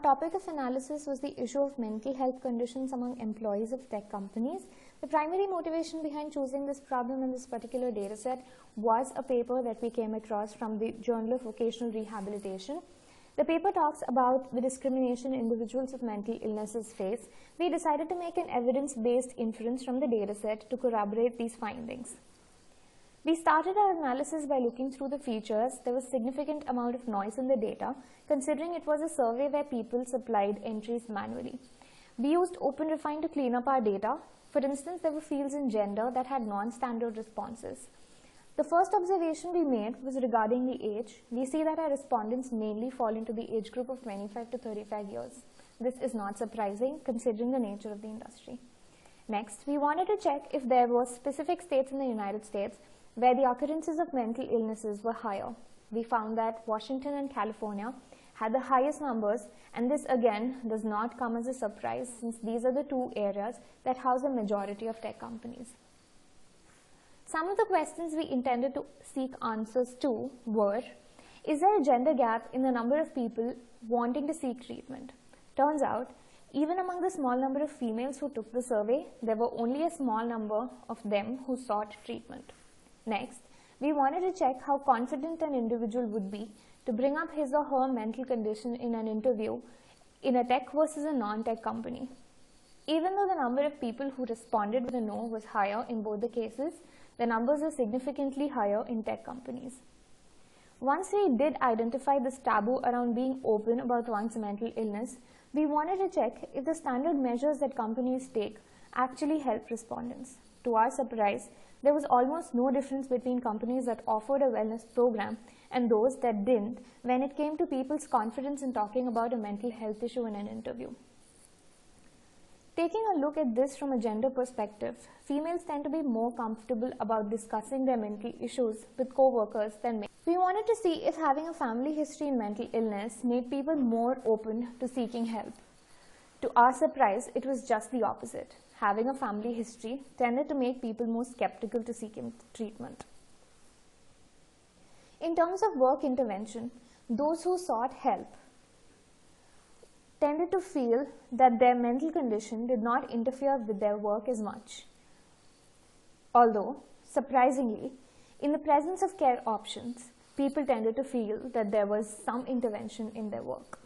topic of analysis was the issue of mental health conditions among employees of tech companies. The primary motivation behind choosing this problem in this particular dataset was a paper that we came across from the Journal of Vocational Rehabilitation. The paper talks about the discrimination individuals with mental illnesses face. We decided to make an evidence-based inference from the dataset to corroborate these findings. We started our analysis by looking through the features. There was significant amount of noise in the data, considering it was a survey where people supplied entries manually. We used OpenRefine to clean up our data. For instance, there were fields in gender that had non-standard responses. The first observation we made was regarding the age. We see that our respondents mainly fall into the age group of 25 to 35 years. This is not surprising considering the nature of the industry. Next, we wanted to check if there were specific states in the United States where the occurrences of mental illnesses were higher. We found that Washington and California had the highest numbers, and this again does not come as a surprise since these are the two areas that house the majority of tech companies. Some of the questions we intended to seek answers to were, is there a gender gap in the number of people wanting to seek treatment? Turns out, even among the small number of females who took the survey, there were only a small number of them who sought treatment. Next, we wanted to check how confident an individual would be to bring up his or her mental condition in an interview in a tech versus a non-tech company. Even though the number of people who responded with a no was higher in both the cases, the numbers are significantly higher in tech companies. Once we did identify this taboo around being open about one's mental illness, we wanted to check if the standard measures that companies take actually help respondents. To our surprise, there was almost no difference between companies that offered a wellness program and those that didn't when it came to people's confidence in talking about a mental health issue in an interview. Taking a look at this from a gender perspective, females tend to be more comfortable about discussing their mental issues with co-workers than males. We wanted to see if having a family history in mental illness made people more open to seeking help. To our surprise, it was just the opposite. Having a family history tended to make people more skeptical to seeking treatment. In terms of work intervention, those who sought help tended to feel that their mental condition did not interfere with their work as much. Although, surprisingly, in the presence of care options, people tended to feel that there was some intervention in their work.